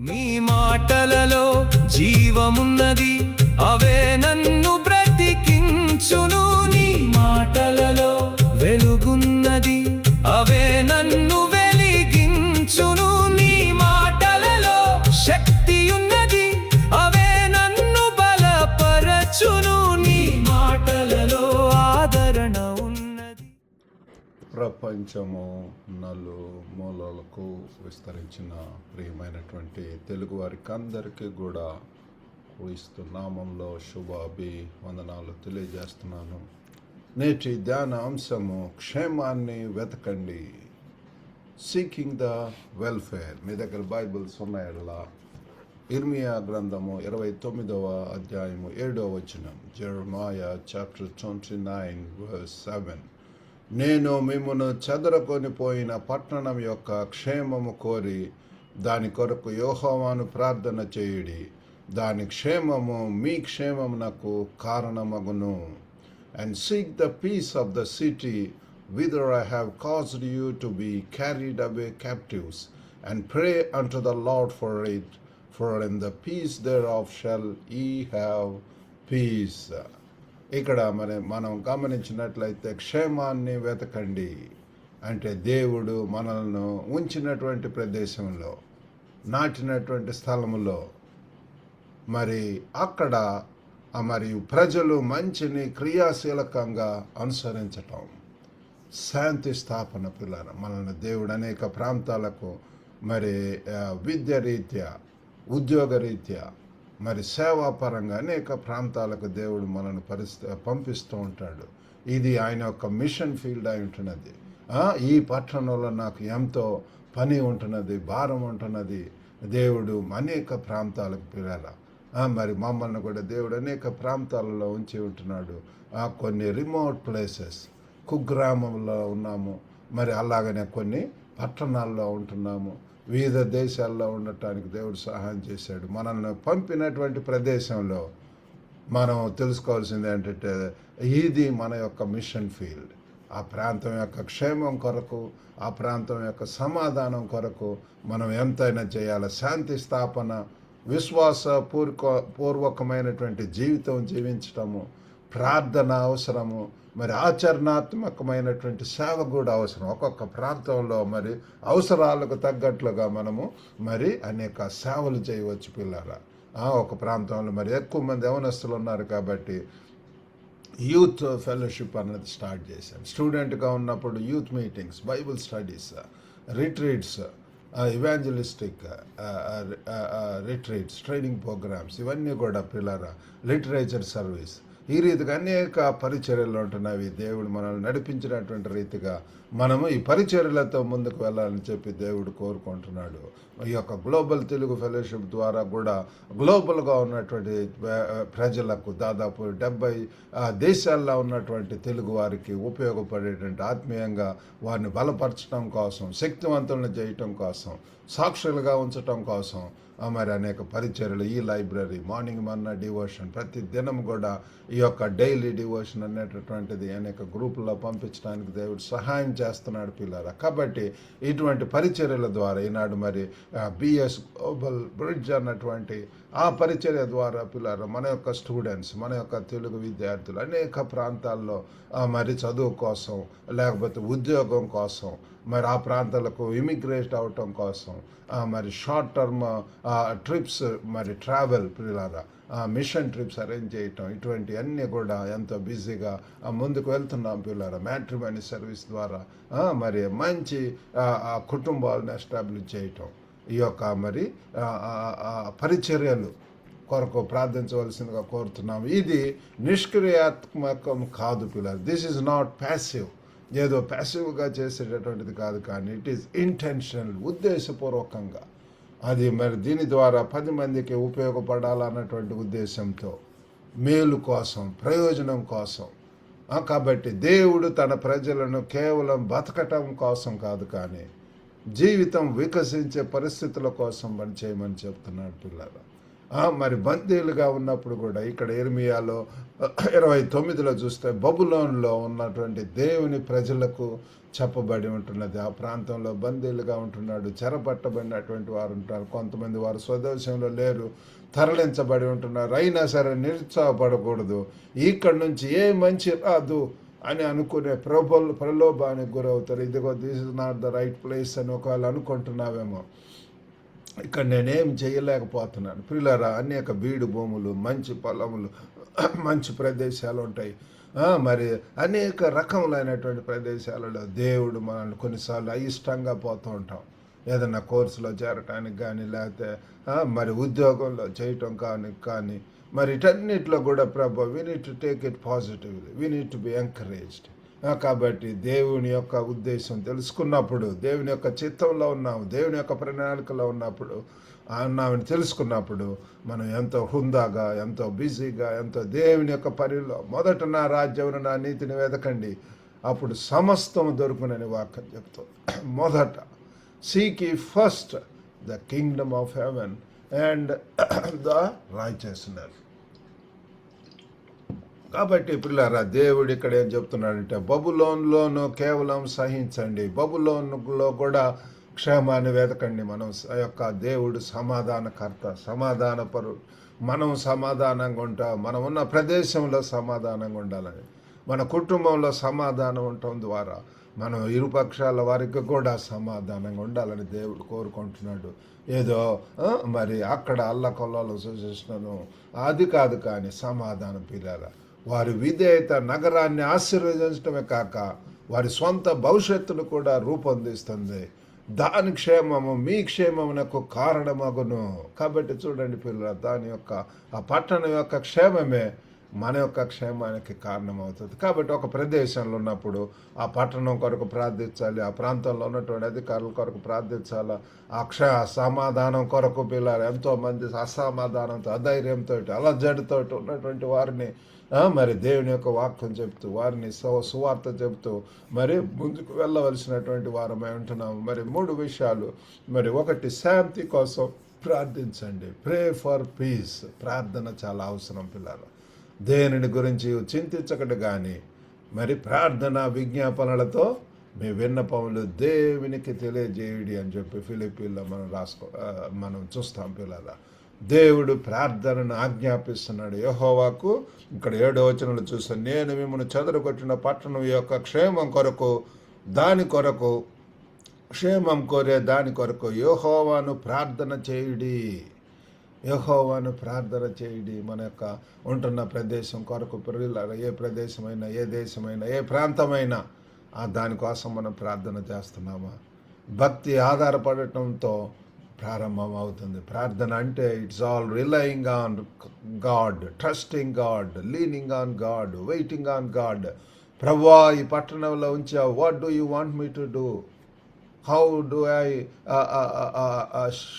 నీ మాటలలో జీవమున్నది, అవే నన్ను బ్రతికించును. నీ మాటలలో వెలుగున్నది, అవే నన్ను వెలిగించును. నీ మాటలలో శక్తియున్నది, అవే నన్ను బలపరచును. నీ మాటలలో ఆదరణ ఉన్నది. ప్రపంచము నలుమూలలకు విస్తరించిన ప్రియమైనటువంటి తెలుగు వారికి అందరికీ కూడా క్రీస్తు నామంలో శుభాభివందనాలు తెలియజేస్తున్నాను. నేటి ధ్యాన అంశము క్షేమాన్ని వెతకండి, సీకింగ్ ద వెల్ఫేర్. మీ దగ్గర బైబిల్స్ ఉన్నాయలా ఇర్మియా గ్రంథము 29వ అధ్యాయము 7వ వచనం, జెరమాయా చాప్టర్ 29 verse 7. నేను మిమ్మును చెదరకొని పోయిన పట్టణం యొక్క క్షేమము కోరి దాని కొరకు యెహోవాను ప్రార్థన చేయుడి, దాని క్షేమము మీ క్షేమమునకు కారణమగును. And seek the peace of the city whither I have caused you to be carried away captives, and pray unto the Lord for it, for in the peace thereof shall ye have peace. ఇక్కడ మనం గమనించినట్లయితే క్షేమాన్ని వెతకండి అంటే దేవుడు మనల్ని ఉంచినటువంటి ప్రదేశంలో, నాటినటువంటి స్థలములో మరి అక్కడ మరియు ప్రజలు మంచిని క్రియాశీలకంగా అనుసరించటం, శాంతి స్థాపన. పిల్లలు మనల్ని దేవుడు అనేక ప్రాంతాలకు మరి విద్య రీత్యా, ఉద్యోగ రీత్యా, మరి సేవాపరంగా అనేక ప్రాంతాలకు దేవుడు మనల్ని పంపిస్తూ ఉంటాడు. ఇది ఆయన యొక్క మిషన్ ఫీల్డ్ అయి ఉంటున్నది. ఈ పట్టణంలో నాకు ఎంతో పని ఉంటున్నది, భారం ఉంటున్నది. దేవుడు అనేక ప్రాంతాలకు పిల్లల మరి మమ్మల్ని కూడా దేవుడు అనేక ప్రాంతాలలో ఉంచి ఉంటున్నాడు. కొన్ని రిమోట్ ప్లేసెస్, కుగ్రామంలో ఉన్నాము, మరి అలాగనే కొన్ని పట్టణాల్లో ఉంటున్నాము. వివిధ దేశాల్లో ఉండటానికి దేవుడు సహాయం చేశాడు. మనల్ని పంపినటువంటి ప్రదేశంలో మనం తెలుసుకోవాల్సింది ఏంటంటే ఇది మన యొక్క మిషన్ ఫీల్డ్. ఆ ప్రాంతం యొక్క క్షేమం కొరకు, ఆ ప్రాంతం యొక్క సమాధానం కొరకు మనం ఎంతైనా చేయాలి. శాంతి స్థాపన, విశ్వాస పూర్వకమైనటువంటి జీవితం జీవించటము, ప్రార్థన అవసరము, మరి ఆచరణాత్మకమైనటువంటి సేవ కూడా అవసరం. ఒక్కొక్క ప్రాంతంలో మరి అవసరాలకు తగ్గట్లుగా మనము మరి అనేక సేవలు చేయవచ్చు పిల్లరా. ఒక ప్రాంతంలో మరి ఎక్కువ మంది యవనస్తులు ఉన్నారు కాబట్టి యూత్ ఫెలోషిప్ అన్నది స్టార్ట్ చేశాను. స్టూడెంట్గా ఉన్నప్పుడు youth meetings, bible studies, retreats, evangelistic retreats, training programmes, ఇవన్నీ కూడా పిల్లరా, లిటరేచర్ సర్వీస్, ఈ రీతిగా అనేక పరిచర్యలు ఉంటున్నవి. దేవుడు మనల్ని నడిపించినటువంటి రీతిగా మనము ఈ పరిచర్యలతో ముందుకు వెళ్ళాలని చెప్పి దేవుడు కోరుకుంటున్నాడు. ఈ యొక్క గ్లోబల్ తెలుగు ఫెలోషిప్ ద్వారా కూడా గ్లోబల్గా ఉన్నటువంటి ప్రజలకు దాదాపు 70 దేశాల్లో ఉన్నటువంటి తెలుగు వారికి ఉపయోగపడేటువంటి, ఆత్మీయంగా వారిని బలపరచడం కోసం, శక్తివంతులను చేయటం కోసం, సాక్షులుగా ఉంచటం కోసం మరి అనేక పరిచర్యలు. ఈ లైబ్రరీ, మార్నింగ్ మన్నా డివోషన్, ప్రతి దినం కూడా ఈ యొక్క డైలీ డివోషన్ అనేటటువంటిది అనేక గ్రూపుల్లో పంపించడానికి దేవుడు సహాయం చేస్తున్నాడు పిల్లరా. కాబట్టి ఇటువంటి పరిచర్యల ద్వారా ఈనాడు మరి బిఎస్ గ్లోబల్ బ్రిడ్జ్ అన్నటువంటి ఆ పరిచర్య ద్వారా పిల్లరా మన యొక్క స్టూడెంట్స్, మన యొక్క తెలుగు విద్యార్థులు అనేక ప్రాంతాల్లో మరి చదువు కోసం, లేకపోతే ఉద్యోగం కోసం, మరి ఆ ప్రాంతాలకు ఇమిగ్రేట్ అవటం కోసం, మరి షార్ట్ టర్మ్ ట్రిప్స్, మరి ట్రావెల్ పిల్లరా, మిషన్ ట్రిప్స్ అరేంజ్ చేయటం, ఇటువంటి అన్నీ కూడా ఎంతో బిజీగా ముందుకు వెళ్తున్నాం పిల్లరా. మ్యాట్రిమనీ సర్వీస్ ద్వారా మరి మంచి కుటుంబాలను ఎస్టాబ్లిష్ చేయటం, ఈ యొక్క మరి పరిచర్యలు కొరకు ప్రార్థించవలసిందిగా కోరుతున్నాము. ఇది నిష్క్రియాత్మకం కాదు పిల్లలు. దిస్ ఈజ్ నాట్ ప్యాసివ్, ఏదో ప్యాసివ్గా చేసేటటువంటిది కాదు, కానీ ఇట్ ఈస్ ఇంటెన్షనల్, ఉద్దేశపూర్వకంగా. అది మరి దీని ద్వారా 10 మందికి ఉపయోగపడాలన్నటువంటి ఉద్దేశంతో, మేలు కోసం, ప్రయోజనం కోసం. కాబట్టి దేవుడు తన ప్రజలను కేవలం బతకటం కోసం కాదు, కానీ జీవితం వికసించే పరిస్థితుల కోసం పని చేయమని చెప్తున్నాడు పిల్లలు. మరి బందీలుగా ఉన్నప్పుడు కూడా ఇక్కడ ఇర్మియాలో 29లో చూస్తే బబులోనులో ఉన్నటువంటి దేవుని ప్రజలకు చెప్పబడి ఉంటున్నది. ఆ ప్రాంతంలో బందీలుగా ఉంటున్నాడు, చెరపట్టబడినటువంటి వారు ఉంటారు. కొంతమంది వారు స్వదేశంలో లేరు, తరలించబడి ఉంటున్నారు. అయినా సరే నిరుత్సాహపడకూడదు. ఇక్కడి నుంచి ఏ మంచి రాదు అని అనుకునే ప్రలోభానికి గురవుతారు. ఇదిగో this is not the right place అని ఒకవేళ అనుకుంటున్నావేమో, ఇక్కడ నేనేం చేయలేకపోతున్నాను. ప్రియులారా, అనేక బీడు భూములు, మంచి పొలములు, మంచి ప్రదేశాలు ఉంటాయి. మరి అనేక రకములైనటువంటి ప్రదేశాలలో దేవుడు మనల్ని కొన్నిసార్లు అయిష్టంగా పోతూ ఉంటాం. ఏదన్నా కోర్సులో చేరటానికి కానీ, లేకపోతే మరి ఉద్యోగంలో చేయటం కానీ మరి ఇటన్నిటిలో కూడా ప్రభు we need to take it positively, we need to be encouraged. కాబట్టి దేవుని యొక్క ఉద్దేశం తెలుసుకున్నప్పుడు, దేవుని యొక్క చిత్తంలో ఉన్నాము, దేవుని యొక్క ప్రణాళికలో ఉన్నప్పుడు ఉన్నామని తెలుసుకున్నప్పుడు మనం ఎంతో హుందాగా, ఎంతో బిజీగా, ఎంతో దేవుని యొక్క పనిలో మొదట నా రాజ్యమును నా నీతిని వెదకండి, అప్పుడు సమస్తము దొరుకునని వాక్యం చెప్తుంది. మొదట seek ye first the Kingdom of heaven and the righteousness. కాబట్టి పిల్లరా, దేవుడు ఇక్కడ ఏం చెప్తున్నాడంటే బబులోన్లోనూ కేవలం సహించండి, బబులోన్లో కూడా క్షేమాన్ని వెతకండి. మనం యొక్క దేవుడు సమాధానకర్త, సమాధానపరుడు. మనం సమాధానంగా ఉంటాం, మనం ఉన్న ప్రదేశంలో సమాధానంగా ఉండాలని, మన కుటుంబంలో సమాధానం ఉండటం ద్వారా మనం ఇరుపక్షాల వారికి కూడా సమాధానంగా ఉండాలని దేవుడు కోరుకుంటున్నాడు. ఏదో మరి అక్కడ అల్లకొల్లాలు సూచిస్తున్నాను అది కాదు, కానీ సమాధానం పిల్లరా, వారి విధేయత నగరాన్ని ఆశీర్వదించడమే కాక వారి సొంత భవిష్యత్తును కూడా రూపొందిస్తుంది. దాని క్షేమము మీ క్షేమమునకు కారణమగును. కాబట్టి చూడండి పిల్లల, దాని యొక్క ఆ పట్టణం యొక్క క్షేమమే మన యొక్క క్షేమానికి కారణమవుతుంది. కాబట్టి ఒక ప్రదేశంలో ఉన్నప్పుడు ఆ పట్టణం కొరకు ప్రార్థించాలి, ఆ ప్రాంతంలో ఉన్నటువంటి అధికారుల కొరకు ప్రార్థించాలి, ఆ సమాధానం కొరకు పిల్లలు. ఎంతోమంది అసమాధానంతో, అధైర్యంతో, అలజడితో ఉన్నటువంటి వారిని మరి దేవుని యొక్క వాక్యం చెప్తూ, వారిని సువార్త చెప్తూ మరి ముందుకు వెళ్ళవలసినటువంటి వారమై ఉంటున్నాము. మరి 3 విషయాలు. మరి 1, శాంతి కోసం ప్రార్థించండి. Pray for piece. ప్రార్థన చాలా అవసరం పిల్లలు. దేనిని గురించి చింతించకడు కానీ మరి ప్రార్థన విజ్ఞాపనలతో మీ విన్నపములు దేవునికి తెలియజేయుడి అని చెప్పి ఫిలిప్పీల్లో మనం చూస్తాం పిల్లల. దేవుడు ప్రార్థనను ఆజ్ఞాపిస్తున్నాడు యెహోవాకు. ఇక్కడ 7వ వచనంలో చూస్తాను, నేను మిమ్మల్ని చెదరగొట్టిన పట్టణం యొక్క క్షేమం కొరకు, దాని కొరకు, క్షేమం కోరే దాని కొరకు యెహోవాను ప్రార్థన చేయుడి. యెహోవాను ప్రార్థన చేయుడి. మన యొక్క ఉంటున్న ప్రదేశం కొరకు, ఏ ప్రదేశమైనా, ఏ దేశమైనా, ఏ ప్రాంతమైనా దానికోసం మనం ప్రార్థన చేస్తున్నామా? భక్తి ఆధారపడటంతో ప్రారంభం అవుతుంది. ప్రార్థన అంటే it's all relying on God, trusting God, leaning on God, waiting on God. ప్రభువా, ఈ పట్టణంలో ఉంచా, what do you want me to do? How do I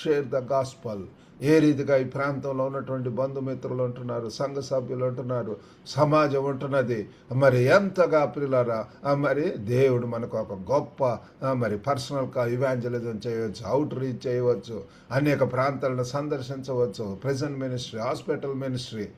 share the gospel? ఏ రీతిగా ఈ ప్రాంతంలో ఉన్నటువంటి బంధుమిత్రులు ఉంటున్నారు, సంఘ సభ్యులు ఉంటున్నారు, సమాజం ఉంటున్నది. మరి ఎంతగా ప్రియులారా, మరి దేవుడు మనకు ఒక గొప్ప మరి పర్సనల్గా ఇవాంజలిజం చేయవచ్చు, అవుట్ రీచ్ చేయవచ్చు, అనేక ప్రాంతాలను సందర్శించవచ్చు, ప్రెజెంట్ మినిస్ట్రీ, హాస్పిటల్ మినిస్ట్రీ,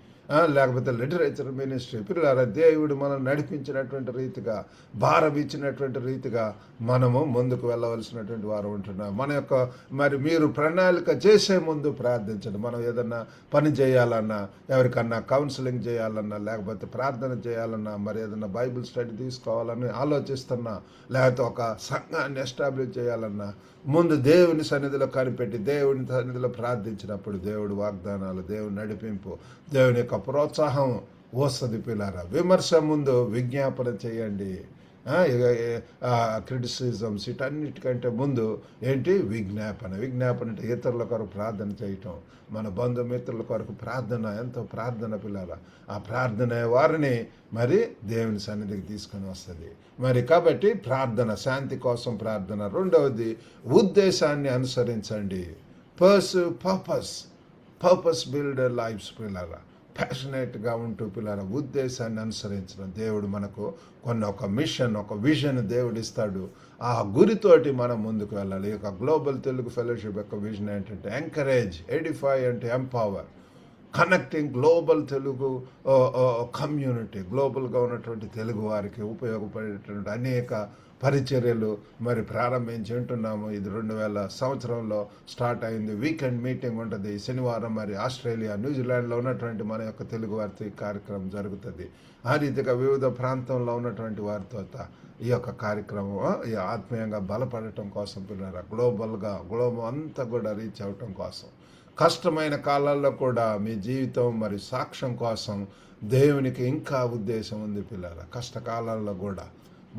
లేకపోతే లిటరేచర్ మినిస్ట్రీ. పిల్లలారా, దేవుడు మనం నడిపించినటువంటి రీతిగా, భారం ఇచ్చినటువంటి రీతిగా మనము ముందుకు వెళ్ళవలసినటువంటి వారు ఉంటున్నాం. మన యొక్క మరి మీరు ప్రణాళిక చేసే ముందు ప్రార్థించండి. మనం ఏదన్నా పని చేయాలన్నా, ఎవరికన్నా కౌన్సిలింగ్ చేయాలన్నా, లేకపోతే ప్రార్థన చేయాలన్నా, మరి ఏదన్నా బైబిల్ స్టడీ తీసుకోవాలని ఆలోచిస్తున్నా, లేకపోతే ఒక సంఘాన్ని ఎస్టాబ్లిష్ చేయాలన్నా, ముందు దేవుని సన్నిధిలో కనిపెట్టి దేవుని సన్నిధిలో ప్రార్థించినప్పుడు దేవుడు వాగ్దానాలు, దేవుని నడిపింపు, దేవుని యొక్క ప్రోత్సాహం వస్తుంది పిల్లారా. విమర్శ ముందు విజ్ఞాపన చేయండి. క్రిటిసిజమ్స్ వీటన్నిటికంటే ముందు ఏంటి? విజ్ఞాపన. విజ్ఞాపన అంటే ఇతరుల కొరకు ప్రార్థన చేయటం, మన బంధుమిత్రుల కొరకు ప్రార్థన. ఎంతో ప్రార్థన పిల్లల. ఆ ప్రార్థన వారిని మరి దేవుని సన్నిధికి తీసుకొని వస్తుంది. మరి కాబట్టి ప్రార్థన, శాంతి కోసం ప్రార్థన. రెండవది, ఉద్దేశాన్ని అనుసరించండి. పర్పస్ బిల్డ్ లైఫ్స్ పిల్లల. ప్యాషనేట్గా ఉంటూ పిల్లల ఉద్దేశాన్ని అనుసరించడం. దేవుడు మనకు ఒక మిషన్, ఒక విజన్ దేవుడు ఇస్తాడు. ఆ గురితోటి మనం ముందుకు వెళ్ళాలి. ఈ యొక్క గ్లోబల్ తెలుగు ఫెలోషిప్ యొక్క విజన్ ఏంటంటే ఎంకరేజ్, ఎడిఫై అంటే empower. Connecting global Telugu community, గ్లోబల్గా ఉన్నటువంటి తెలుగు వారికి ఉపయోగపడేటువంటి అనేక పరిచర్యలు మరి ప్రారంభించి ఉంటున్నాము. ఇది 2000 సంవత్సరంలో స్టార్ట్ అయింది. వీకెండ్ మీటింగ్ ఉంటుంది శనివారం. మరి ఆస్ట్రేలియా, న్యూజిలాండ్లో ఉన్నటువంటి మన యొక్క తెలుగు వారితో ఈ కార్యక్రమం జరుగుతుంది. ఆ రీతిగా వివిధ ప్రాంతంలో ఉన్నటువంటి వారితో ఈ యొక్క కార్యక్రమం ఈ ఆత్మీయంగా బలపడటం కోసం పిల్లరా, గ్లోబల్ అంతా కూడా రీచ్ అవ్వటం కోసం, కష్టమైన కాలాల్లో కూడా మీ జీవితం మరి సాక్ష్యం కోసం దేవునికి ఇంకా ఉద్దేశం ఉంది పిల్లరా. కష్టకాలాల్లో కూడా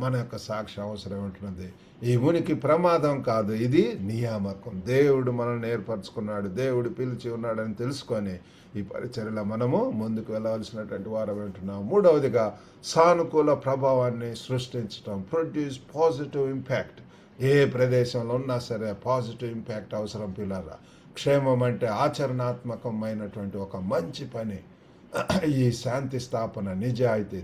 మన యొక్క సాక్ష్యం అవసరం ఉంటున్నది. ఈ ఉనికి ప్రమాదం కాదు, ఇది నియామకం. దేవుడు మనల్ని ఏర్పరచుకున్నాడు, దేవుడు పిలిచి ఉన్నాడని తెలుసుకొని ఈ పరిచర్యలో మనము ముందుకు వెళ్ళవలసినటువంటి వారం ఉంటున్నాం. మూడవదిగా సానుకూల ప్రభావాన్ని సృష్టించడం, ప్రొడ్యూస్ పాజిటివ్ ఇంపాక్ట్. ఏ ప్రదేశంలో ఉన్నా సరే పాజిటివ్ ఇంపాక్ట్ అవసరం పిల్లరా. క్షేమం అంటే ఆచరణాత్మకమైనటువంటి ఒక మంచి పని. ఈ శాంతి స్థాపన, నిజాయితీ,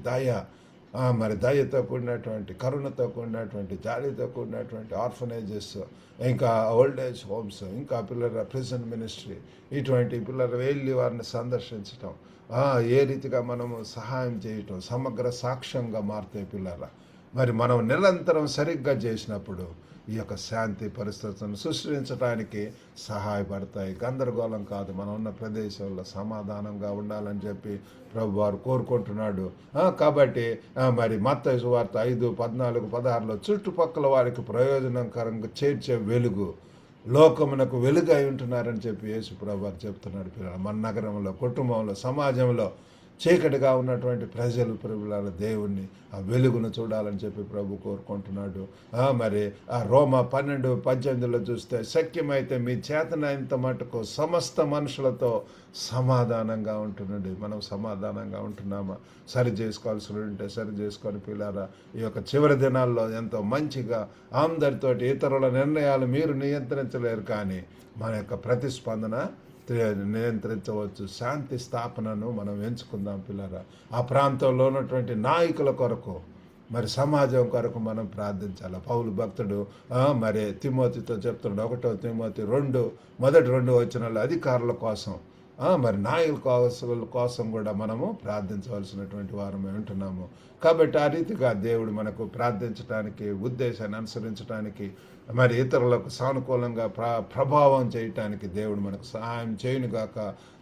మరి దయతో కూడినటువంటి, కరుణతో కూడినటువంటి, జాలితో కూడినటువంటి ఆర్ఫనేజెస్, ఇంకా ఓల్డ్ ఏజ్ హోమ్స్, ఇంకా పిల్లల ప్రిజన్ మినిస్ట్రీ, ఇటువంటి పిల్లలు వెళ్ళి వారిని సందర్శించటం, ఏ రీతిగా మనము సహాయం చేయటం సమగ్ర సాక్ష్యంగా మారుతాయి పిల్లల. మరి మనం నిరంతరం సరిగ్గా చేసినప్పుడు ఈ యొక్క శాంతి పరిస్థితులను సృష్టించడానికి సహాయపడతాయి. గందరగోళం కాదు, మనం ఉన్న ప్రదేశంలో సమాధానంగా ఉండాలని చెప్పి ప్రభు వారు కోరుకుంటున్నాడు. కాబట్టి మరి మత్తయి సువార్త 5:14-16లో చుట్టుపక్కల వారికి ప్రయోజనకరంగా చేర్చే వెలుగు, లోకమునకు వెలుగు అయి ఉంటున్నారని చెప్పి యేసు ప్రభు వారు చెప్తున్నాడు పిల్లలు. మన నగరంలో, కుటుంబంలో, సమాజంలో చీకటిగా ఉన్నటువంటి ప్రజలు ప్రభుల దేవుణ్ణి ఆ వెలుగును చూడాలని చెప్పి ప్రభు కోరుకుంటున్నాడు. మరి ఆ రోమా 12:18లో చూస్తే, శక్యమైతే మీ చేతనైనంత మటుకు సమస్త మనుషులతో సమాధానంగా ఉంటున్నాడు. మనం సమాధానంగా ఉంటున్నామా? సరి చేసుకోవాల్సి ఉంటే సరి చేసుకొని పిల్లారా, ఈ యొక్క చివరి దినాల్లో ఎంతో మంచిగా అందరితోటి, ఇతరుల నిర్ణయాలు మీరు నియంత్రించలేరు కానీ మన యొక్క ప్రతిస్పందన నియంత్రించవచ్చు. శాంతి స్థాపనను మనం ఎంచుకుందాం పిల్లరా. ఆ ప్రాంతంలో ఉన్నటువంటి నాయకుల కొరకు, మరి సమాజం కొరకు మనం ప్రార్థించాలి. పౌలు భక్తుడు మరి తిమోతితో చెప్తున్నాడు, 1 తిమోతి 2 మొదటి 2 వచనాలు అధికారుల కోసం, మరి నాయకుల కోసం కూడా మనము ప్రార్థించవలసినటువంటి వారమే ఉంటున్నాము. కాబట్టి ఆ రీతిగా దేవుడు మనకు ప్రార్థించడానికి, ఉద్దేశాన్ని అనుసరించడానికి, మరి ఇతరులకు సానుకూలంగా ప్రభావం చేయటానికి దేవుడు మనకు సహాయం చేయనుగాక.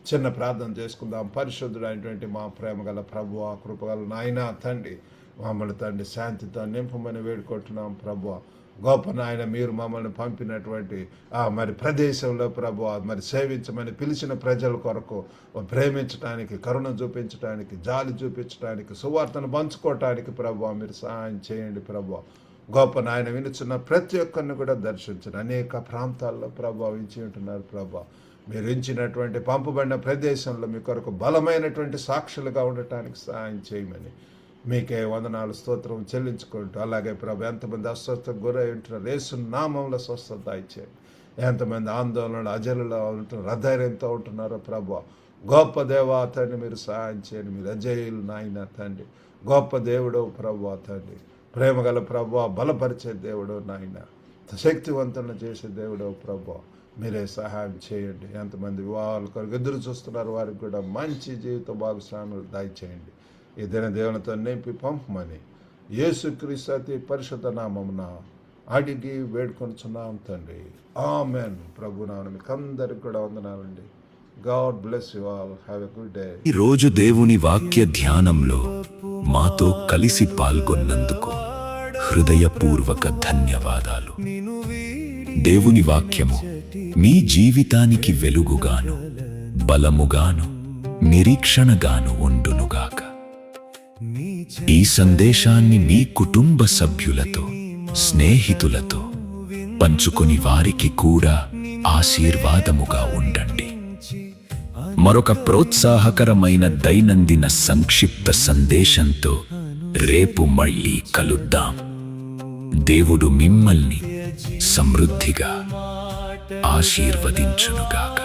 చిన్న ప్రార్థన చేసుకుందాం. పరిశుద్ధుడైనటువంటి మా ప్రేమ గల ప్రభువా, కృపగల నాయనా తండ్రి, మమ్మల్ని తండ్రి శాంతితో నింపమని వేడుకుంటున్నాం ప్రభువా. గొప్ప నాయన, మీరు మమ్మల్ని పంపినటువంటి మరి ప్రదేశంలో ప్రభువా, మరి సేవించమని పిలిచిన ప్రజల కొరకు ప్రేమించడానికి, కరుణ చూపించడానికి, జాలి చూపించడానికి, సువార్తను పంచుకోవటానికి ప్రభువా మీరు సహాయం చేయండి ప్రభువా. గొప్ప నాయన, వినుచున్న ప్రతి ఒక్కరిని కూడా దర్శించండి. అనేక ప్రాంతాల్లో ప్రభువా ఇచ్చి ఉంటున్నారు ప్రభువా. మీరు ఇచ్చినటువంటి పంపబడిన ప్రదేశంలో మీ కొరకు బలమైనటువంటి సాక్షులుగా ఉండటానికి సహాయం చేయమని మీకే వందనాలు స్తోత్రం చెల్లించుకుంటూ, అలాగే ప్రభు ఎంతమంది అస్వస్థకు గురై ఉంటున్నారు యేసు నామంలో స్వస్థత ఇచ్చేయండి. ఎంతమంది ఆందోళనలు, అజలులో ఉంటున్నారు, అధైర్యంతో ఉంటున్నారో ప్రభు, గొప్ప దేవా తండ్రి మీరు సహాయం చేయండి. మీరు అజయులు నాయన తండ్రి, గొప్ప దేవుడు ప్రభు తండ్రి, ప్రేమగల ప్రభు, బలపరిచే దేవుడు నాయన, శక్తివంతులను చేసే దేవుడు ప్రభు, మీరే సహాయం చేయండి. ఎంతమంది వివాహాల కొరకు ఎదురు చూస్తున్నారు వారికి కూడా మంచి జీవిత భాగస్వాములు దయచేయండి. ఈ దిన దేవునితో నింపి పంపమని యేసుక్రీస్తు అతి పరిశుద్ధ నామమున అడిగి వేడుకొనుచున్నాం తండ్రి, ఆమెన్. ప్రభు నామమున మీకు అందరికి కూడా వందనాలండి. God bless you all. Have a good day. ఈ రోజు దేవుని వాక్య ధ్యానంలో మాతో కలిసి పాల్గొన్నందుకు హృదయపూర్వక ధన్యవాదాలు. దేవుని వాక్యము మీ జీవితానికి వెలుగుగాను, బలముగాను, నిరీక్షణగాను ఉండునుగాక. ఈ సందేశాన్ని మీ కుటుంబ సభ్యులతో, స్నేహితులతో పంచుకొని వారికి కూడా ఆశీర్వాదముగా ఉండండి. మరొక ప్రోత్సాహకరమైన దైనందిన సంక్షిప్త సందేశంతో రేపు మళ్ళీ కలుద్దాం. దేవుడు మిమ్మల్ని సమృద్ధిగా ఆశీర్వదించునుగాక.